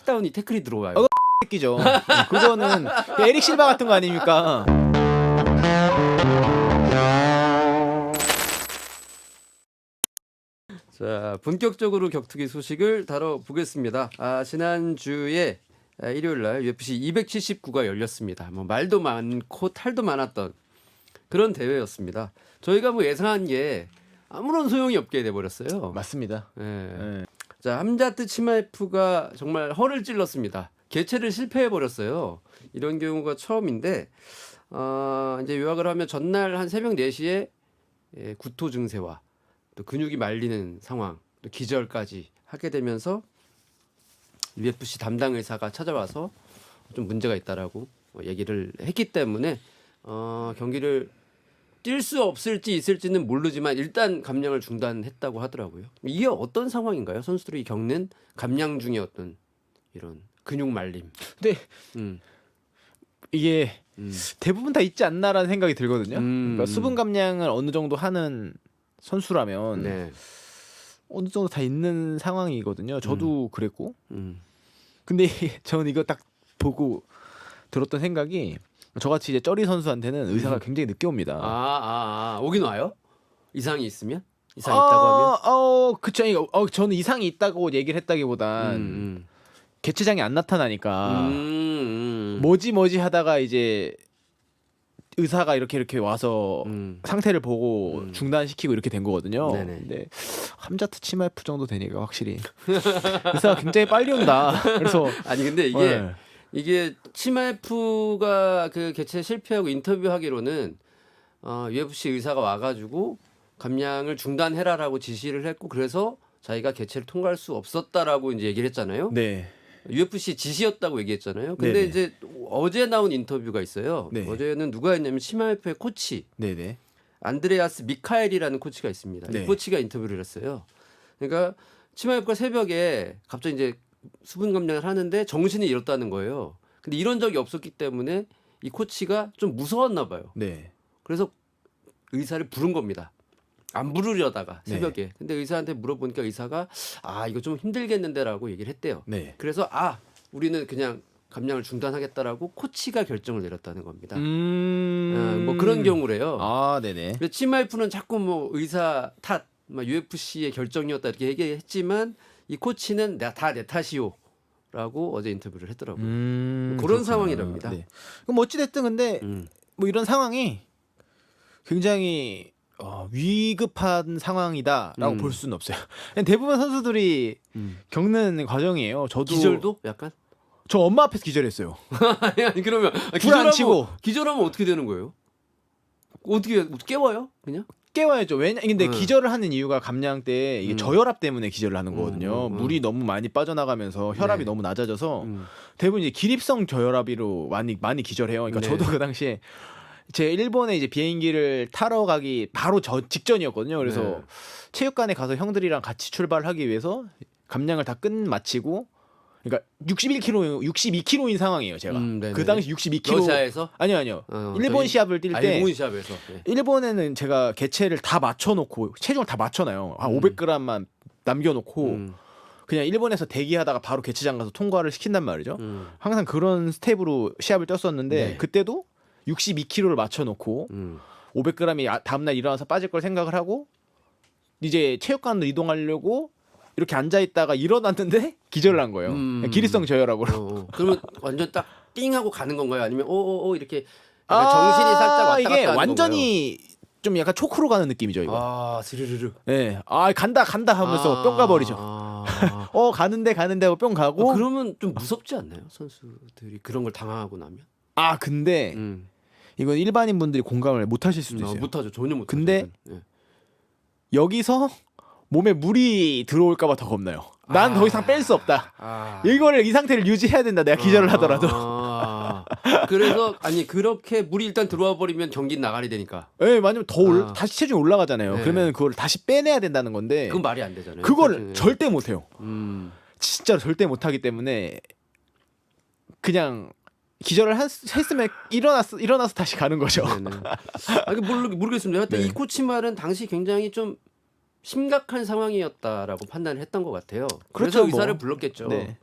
택다운이 태클이 들어와요. 새끼죠. 그거는 에릭 실바 같은 거 아닙니까? 자, 본격적으로 격투기 소식을 다뤄보겠습니다. 지난주에 일요일 날 UFC 279가 열렸습니다. 뭐 말도 많고 탈도 많았던 그런 대회였습니다. 저희가 뭐 예상한 게 아무런 소용이 없게 돼버렸어요. 맞습니다. 예. 네. 자, 함자트 치마에프가 정말 허를 찔렀습니다. 개최를 실패해버렸어요. 이런 경우가 처음인데 이제 요약을 하면 전날 한 새벽 4시에 구토 증세와 또 근육이 말리는 상황, 또 기절까지 하게 되면서 UFC 담당 의사가 찾아와서 좀 문제가 있다라고 얘기를 했기 때문에 경기를 뛸 수 없을지 있을지는 모르지만 일단 감량을 중단했다고 하더라고요. 이게 어떤 상황인가요? 선수들이 겪는 감량 중에 어떤 이런 근육 말림. 근데 음. 이게 대부분 다 있지 않나라는 생각이 들거든요. 그러니까 수분 감량을 어느 정도 하는 선수라면 네. 어느 정도 다 있는 상황이거든요. 저도 그랬고. 근데 저는 이거 딱 보고 들었던 생각이 저같이 이제 쩌리 선수한테는 의사가 굉장히 늦게 옵니다. 오긴 와요? 이상이 있으면? 이상이 있다고 하면? 그쵸. 저는 이상이 있다고 얘기를 했다기보단 개체장이 안 나타나니까 뭐지 하다가 이제 의사가 이렇게 와서 상태를 보고 중단시키고 이렇게 된 거거든요. 네네. 근데 함자트 치마에프 정도 되니까 확실히 의사가 굉장히 빨리 온다. 그래서 아니 근데 이게 치마에프가 그 개최 실패하고 인터뷰하기로는 UFC 의사가 와가지고 감량을 중단해라라고 지시를 했고 그래서 자기가 개최를 통과할 수 없었다라고 이제 얘기를 했잖아요. 네. UFC 지시였다고 얘기했잖아요. 근데 네네. 이제 어제 나온 인터뷰가 있어요. 네. 어제는 누가 했냐면 치마에프의 코치 네네. 안드레아스 미카엘이라는 코치가 있습니다. 네. 이 코치가 인터뷰를 했어요. 그러니까 치마에프가 새벽에 갑자기 이제 수분 감량을 하는데 정신이 잃었다는 거예요. 근데 이런 적이 없었기 때문에 이 코치가 좀 무서웠나 봐요. 네. 그래서 의사를 부른 겁니다. 안 부르려다가 네. 새벽에. 근데 의사한테 물어보니까 의사가 이거 좀 힘들겠는데라고 얘기를 했대요. 네. 그래서 우리는 그냥 감량을 중단하겠다라고 코치가 결정을 내렸다는 겁니다. 뭐 그런 경우래요. 네네. 그래서 치마이프는 자꾸 뭐 의사 탓, UFC의 결정이었다 이렇게 얘기했지만 이 코치는 다 내 탓이요라고 어제 인터뷰를 했더라고요. 그런 그렇구나. 상황이랍니다. 네. 그럼 어찌됐든 근데 뭐 이런 상황이 굉장히 위급한 상황이다라고 볼 수는 없어요. 그냥 대부분 선수들이 겪는 과정이에요. 저도 기절도 약간? 저 엄마 앞에서 기절했어요. 아니 그러면 불안 치고. 기절하면 어떻게 되는 거예요? 어떻게 깨워요? 그냥? 깨워야죠. 근데 기절을 하는 이유가 감량 때 이게 저혈압 때문에 기절을 하는 거거든요. 물이 너무 많이 빠져나가면서 혈압이 네. 너무 낮아져서 대부분 이제 기립성 저혈압으로 많이 기절해요. 그러니까 네. 저도 그 당시에 제 일본에 이제 비행기를 타러 가기 바로 직전이었거든요. 그래서 네. 체육관에 가서 형들이랑 같이 출발하기 위해서 감량을 다 마치고 그러니까 62kg인 상황이에요, 제가. 네네. 그 당시 62kg. 러시아에서? 아니요. 일본 시합을 뛸 때 일본 시합에서. 네. 일본에는 제가 개체를 다 맞춰놓고 체중을 다 맞춰놔요. 한 500g만 남겨놓고 그냥 일본에서 대기하다가 바로 개체장 가서 통과를 시킨단 말이죠. 항상 그런 스텝으로 시합을 뛰었었는데 네. 그때도 62kg를 맞춰놓고 500g이 다음날 일어나서 빠질 걸 생각을 하고 이제 체육관으로 이동하려고 이렇게 앉아있다가 일어났는데 기절을 한 거예요. 기립성 저혈압으로. 그러면 완전 딱 띵하고 가는 건가요? 아니면 오오오 이렇게 약간 정신이 살짝 왔다 갔다 이게 하는 완전히 좀 약간 초크로 가는 느낌이죠, 이거. 스르르르. 네. 간다 하면서 뿅 가버리죠. 가는데 하고 뿅 가고. 그러면 좀 무섭지 않나요? 선수들이 그런 걸 당하고 나면? 근데 이건 일반인 분들이 공감을 못 하실 수도 있어요. 못하죠. 전혀 못하죠. 근데 여기서 몸에 물이 들어올까봐 더 겁나요. 난 더 이상 뺄 수 없다. 이거를 이 상태를 유지해야 된다. 내가 기절을 하더라도. 그래서 그렇게 물이 일단 들어와 버리면 경기 나가리 되니까. 네, 만약에 다시 체중이 올라가잖아요. 네. 그러면 그걸 다시 빼내야 된다는 건데. 그건 말이 안 되잖아요. 그걸 절대 못 해요. 진짜로 절대 못 하기 때문에 그냥 기절을 했으면 일어나서 다시 가는 거죠. 모르겠습니다. 하여튼 네. 이 코치 말은 당시 굉장히 좀 심각한 상황이었다라고 판단을 했던 것 같아요. 그래서 그렇죠, 의사를 뭐. 불렀겠죠. 네.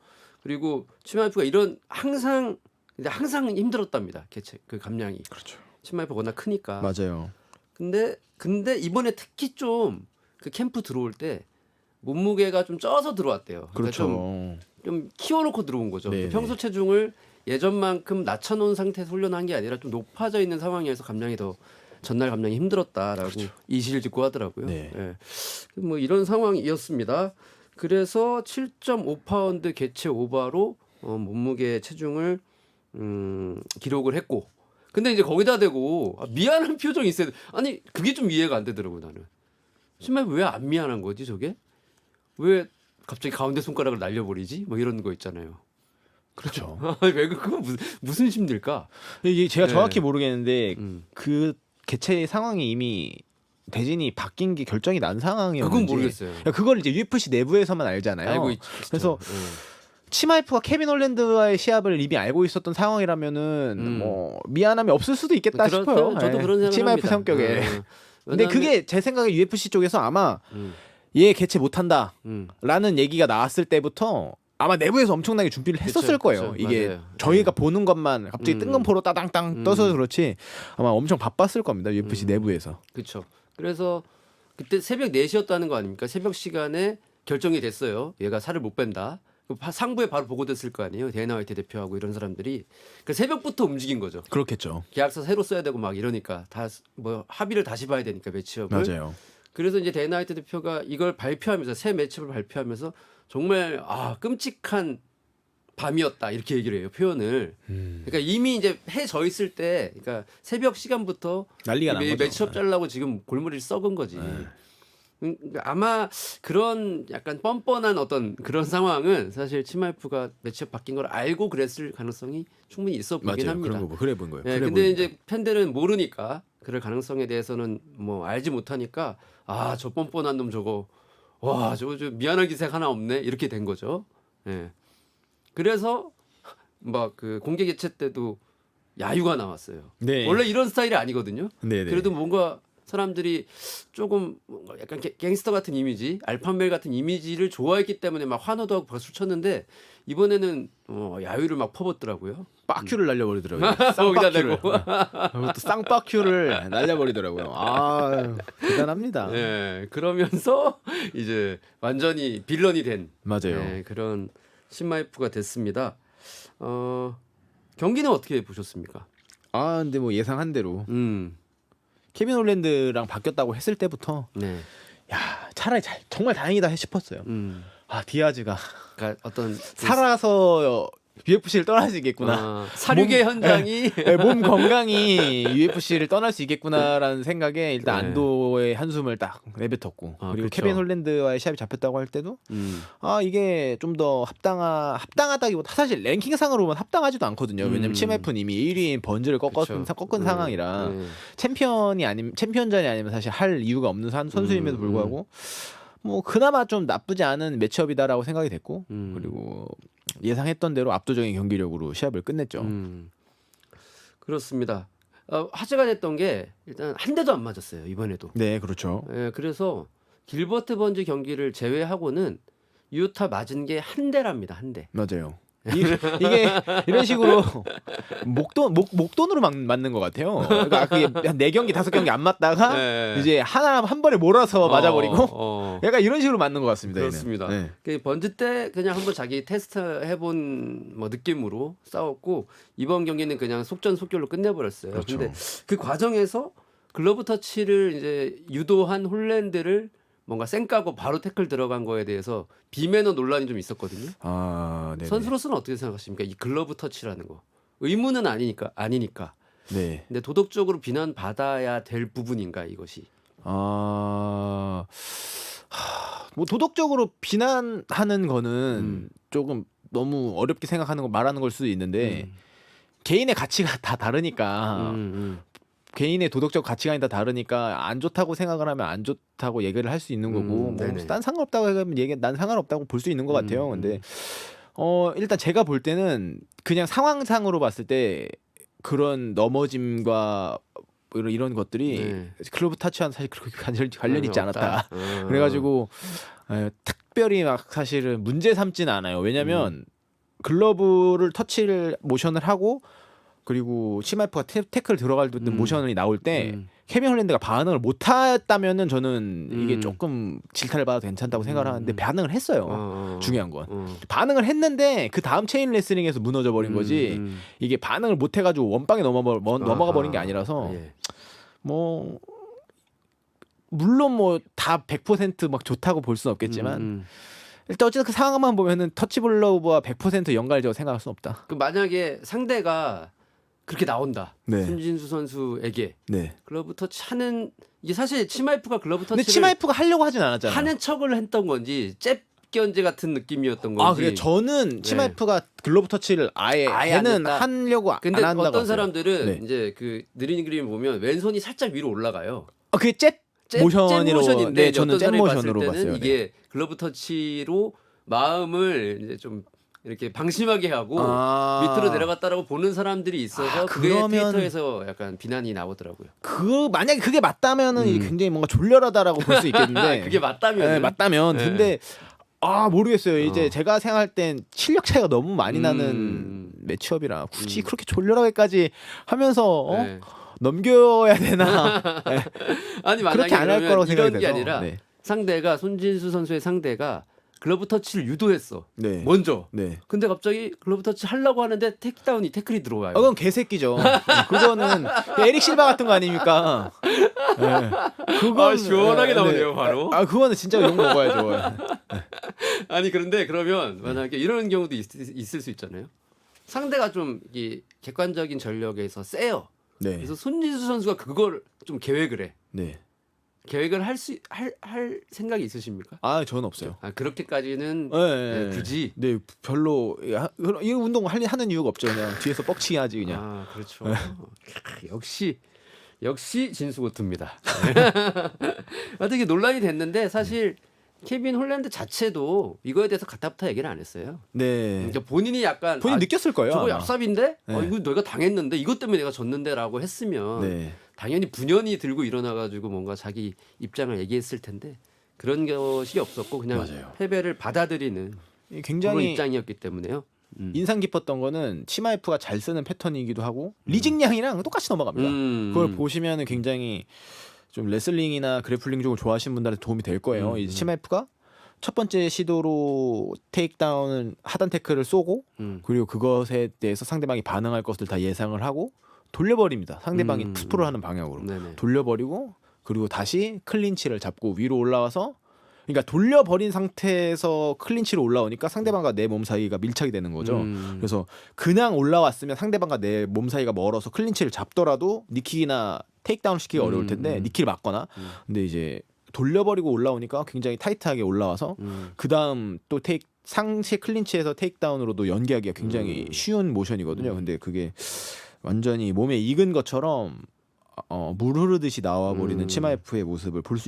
그리고 치마이프가 이런 항상 힘들었답니다. 개체 그 감량이. 그렇죠. 치마이프가 워낙 크니까. 맞아요. 근데 이번에 특히 좀 그 캠프 들어올 때 몸무게가 좀 쪄서 들어왔대요. 그러니까 그렇죠. 좀 키워놓고 들어온 거죠. 네네. 평소 체중을 예전만큼 낮춰놓은 상태에서 훈련한 게 아니라 좀 높아져 있는 상황에서 감량이 더 전날 감량이 힘들었다라고 그렇죠. 이실을 짓고 하더라고요. 네. 예. 뭐 이런 상황이었습니다. 그래서 7.5파운드 개체 오바로 몸무게 체중을 기록을 했고, 근데 이제 거기다 대고 미안한 표정이 있어요. 아니 그게 좀 이해가 안 되더라고 나는. 정말 왜 안 미안한 거지 저게? 왜 갑자기 가운데 손가락을 날려버리지? 뭐 이런 거 있잖아요. 그렇죠. 왜 그건 무슨 심리일까? 이게 제가 네. 정확히 모르겠는데 음. 그 개체 상황이 이미 대진이 바뀐 게 결정이 난 상황이었는지 그건 모르겠어요. 그걸 이제 UFC 내부에서만 알잖아요. 알고 있죠. 그래서 치마이프가 케빈 홀랜드와의 시합을 이미 알고 있었던 상황이라면은 뭐 미안함이 없을 수도 있겠다 싶어요. 저도 예. 그런 생각을 치마이프 합니다. 성격에. 근데 그게 제 생각에 UFC 쪽에서 아마 음. 얘 개체 못한다라는 얘기가 나왔을 때부터 아마 내부에서 엄청나게 준비를 했었을 거예요. 그쵸. 이게 맞아요. 저희가 보는 것만 갑자기 뜬금포로 따당땅 떠서 음. 그렇지 아마 엄청 바빴을 겁니다. UFC 내부에서. 그렇죠. 그래서 그때 새벽 4시였다는 거 아닙니까? 새벽 시간에 결정이 됐어요. 얘가 살을 못 뺀다. 상부에 바로 보고됐을 거 아니에요. 데이나 화이트 대표하고 이런 사람들이. 그 새벽부터 움직인 거죠. 그렇겠죠. 계약서 새로 써야 되고 막 이러니까 다 뭐 합의를 다시 봐야 되니까 매치업을. 맞아요. 그래서 이제 데이나 화이트 대표가 이걸 발표하면서 새 매치업을 발표하면서 정말 끔찍한 밤이었다 이렇게 얘기를 해요. 표현을. 그러니까 이미 이제 해 져 있을 때, 그러니까 새벽 시간부터 난리가 난 거죠. 매치업 짜려고 지금 골머리를 썩은 거지. 아마 그런 약간 뻔뻔한 어떤 그런 상황은 사실 치마이프가 매치업 바뀐 걸 알고 그랬을 가능성이 충분히 있어 보이긴 맞아요. 합니다. 그런 거 그래 본 거예요. 예, 그래 근데 보입니다. 이제 팬들은 모르니까 그럴 가능성에 대해서는 뭐 알지 못하니까 저 뻔뻔한 놈 저거 저 미안한 기색 하나 없네 이렇게 된 거죠. 예. 그래서 막 그 공개 개최 때도 야유가 나왔어요. 네. 원래 이런 스타일이 아니거든요. 네네. 그래도 뭔가 사람들이 조금 뭔가 약간 갱스터 같은 이미지, 알파멜 같은 이미지를 좋아했기 때문에 막 환호도 하고 박수 쳤는데 이번에는 야유를 막 퍼붓더라고요. 빠큐를 날려버리더라고요. 거기다 쌍빠큐를. 대고. 또 쌍빠큐를 날려버리더라고요. 아 대단합니다. 예, 그러면서 이제 완전히 빌런이 된 맞아요. 그런 신마이프가 됐습니다. 경기는 어떻게 보셨습니까? 아 근데 뭐 예상한 대로 음, 케빈 홀랜드랑 바뀌었다고 했을 때부터 네, 야 차라리 정말 다행이다 싶었어요. 아 디아즈가 그러니까 어떤 살아서 UFC를 떠나시겠구나. 사륙의 현장이 몸 건강이 UFC를 떠날 수 있겠구나라는 생각에 일단 네. 안도의 한숨을 딱 내뱉었고 그리고 그렇죠. 케빈 홀랜드와의 시합이 잡혔다고 할 때도 음, 이게 좀 더 합당하다기보다 사실 랭킹상으로 보면 합당하지도 않거든요. 왜냐면 치마이프는 이미 1위인 번즈를 꺾은 상황이라 챔피언전이 아니면 사실 할 이유가 없는 선수임에도 불구하고 뭐 그나마 좀 나쁘지 않은 매치업이다라고 생각이 됐고 그리고 예상했던 대로 압도적인 경기력으로 시합을 끝냈죠. 그렇습니다. 화제가 됐던 게 일단 한 대도 안 맞았어요 이번에도. 네, 그렇죠. 예, 그래서 길버트 번즈 경기를 제외하고는 유타 맞은 게 한 대랍니다. 한 대. 맞아요. 이게 이런 식으로 목돈으로 맞는 것 같아요. 그러니까 그게 한 4경기 5경기 안 맞다가 네. 이제 한 번에 몰아서 맞아버리고 약간 이런 식으로 맞는 것 같습니다. 그렇습니다. 얘는. 네. 그 번즈 때 그냥 한번 자기 테스트 해본 뭐 느낌으로 싸웠고 이번 경기는 그냥 속전속결로 끝내버렸어요. 그렇죠. 근데 그 과정에서 글러브 터치를 이제 유도한 홀랜드를 뭔가 쌩까고 바로 태클 들어간 거에 대해서 비매너 논란이 좀 있었거든요. 네네. 선수로서는 어떻게 생각하십니까? 이 글러브 터치라는 거. 의무는 아니니까. 네. 근데 도덕적으로 비난받아야 될 부분인가 이것이. 뭐 도덕적으로 비난하는 거는 조금 너무 어렵게 생각하는 거 말하는 걸 수도 있는데 개인의 가치가 다 다르니까 개인의 도덕적 가치관이 다 다르니까 안 좋다고 생각을 하면 안 좋다고 얘기를 할 수 있는 거고 난 상관없다고 하면 난 상관없다고 볼 수 있는 것 같아요. 근데 일단 제가 볼 때는 그냥 상황상으로 봤을 때 그런 넘어짐과 이런 것들이 클럽 타치와는 사실 그렇게 관련 있지 않았다. 그래가지고 특별히 막 사실은 문제 삼지는 않아요. 왜냐면 글러브를 터치를 모션을 하고 그리고 치마이프가 태클 들어갈 때 모션이 나올 때 케빈 홀랜드가 반응을 못했다면은 저는 이게 조금 질타를 받아도 괜찮다고 생각을 하는데 반응을 했어요. 중요한 건 반응을 했는데 그 다음 체인 레슬링에서 무너져 버린 거지 이게 반응을 못 해가지고 원빵에 넘어가 버린 게 아니라서 예. 뭐 물론 뭐 다 100% 막 좋다고 볼 수는 없겠지만 일단 어쨌든 그 상황만 보면은 터치 블러브와 100% 연관이라고 생각할 수는 없다. 그 만약에 상대가 그렇게 나온다. 네. 손진수 선수에게 네. 글러브 터치 하는 이게 사실 치마이프가 글러브 근데 터치를 치마이프가 하려고 하진 않았잖아요. 하는 척을 했던 건지 잽견제 같은 느낌이었던 건지. 아, 그래. 저는 치마이프가 글러브 터치를 아예 안 걔는 했다. 하려고 근데 안 한다고 어떤 봤어요. 사람들은 네. 이제 그 느린 그림을 보면 왼손이 살짝 위로 올라가요. 아, 그게 잽 모션으로 모션인데 네, 저는 어떤 잽 사람이 모션으로 봤을 때는 봤어요. 이게 글러브 터치로 마음을 이제 좀 이렇게 방심하게 하고 밑으로 내려갔다라고 보는 사람들이 있어서 그게 그러면 트위터에서 약간 비난이 나오더라고요. 그 만약에 그게 맞다면은 이게 굉장히 뭔가 졸렬하다라고 볼 수 있겠는데 그게 맞다면 네, 맞다면 네. 근데 모르겠어요. 이제 제가 생각할 땐 실력 차이가 너무 많이 나는 매치업이라 굳이 그렇게 졸렬하게까지 하면서 네. 넘겨야 되나? 네. 아니 만약에 그렇게 안 할 그러면 거라고 생각이 이런 게 돼서. 아니라 네. 상대가 손진수 선수의 상대가 글러브 터치를 유도했어. 네. 먼저. 네. 근데 갑자기 글러브 터치 하려고 하는데 태클이 들어와요. 그건 개새끼죠. 그거는 에릭 실바 같은 거 아닙니까? 네. 그건 시원하게 네, 나오네요, 네. 바로. 그거는 진짜 욕 먹어야죠. 아니 그런데 그러면 만약에 이런 경우도 있을 수 있잖아요. 상대가 좀 이 객관적인 전력에서 세요. 네. 그래서 손진수 선수가 그걸 좀 계획을 해. 네. 계획을 할 생각이 있으십니까? 저는 없어요. 그렇게까지는 네, 굳이. 네, 별로 이 운동 하는 이유가 없죠. 그냥 뒤에서 뻑치기 하지 그냥. 그렇죠. 역시 진수고투입니다. 어떻게 논란이 됐는데 사실 케빈 홀랜드 자체도 이거에 대해서 가타부타 얘기를 안 했어요. 네. 그러니까 본인이 약간 느꼈을 거예요. 저거 아마. 얍삽인데? 네. 이거 내가 당했는데 이것 때문에 내가 졌는데라고 했으면 네. 당연히 분연히 들고 일어나가지고 뭔가 자기 입장을 얘기했을 텐데 그런 것이 없었고 그냥 맞아요. 패배를 받아들이는 그런 굉장히 입장이었기 때문에요. 인상 깊었던 거는 치마이프가 잘 쓰는 패턴이기도 하고 리징양이랑 똑같이 넘어갑니다. 그걸 보시면은 굉장히 좀 레슬링이나 그래플링 쪽을 좋아하시는 분들한테 도움이 될 거예요. 이제 치마이프가 첫 번째 시도로 테이크다운을 하단 태클을 쏘고 그리고 그것에 대해서 상대방이 반응할 것을 다 예상을 하고 돌려버립니다. 상대방이 투프를 하는 방향으로 네네. 돌려버리고 그리고 다시 클린치를 잡고 위로 올라와서 그러니까 돌려버린 상태에서 클린치로 올라오니까 상대방과 내 몸 사이가 밀착이 되는 거죠. 그래서 그냥 올라왔으면 상대방과 내 몸 사이가 멀어서 클린치를 잡더라도 니킥이나 테이크다운 시키기 어려울 텐데 니킥을 맞거나 근데 이제 돌려버리고 올라오니까 굉장히 타이트하게 올라와서 그 다음 또 상시 클린치에서 테이크다운으로도 연계하기가 굉장히 쉬운 모션이거든요. 근데 그게 완전히 몸에 익은 것처럼 물 흐르듯이 나와버리는 치마이프의 모습을 볼 수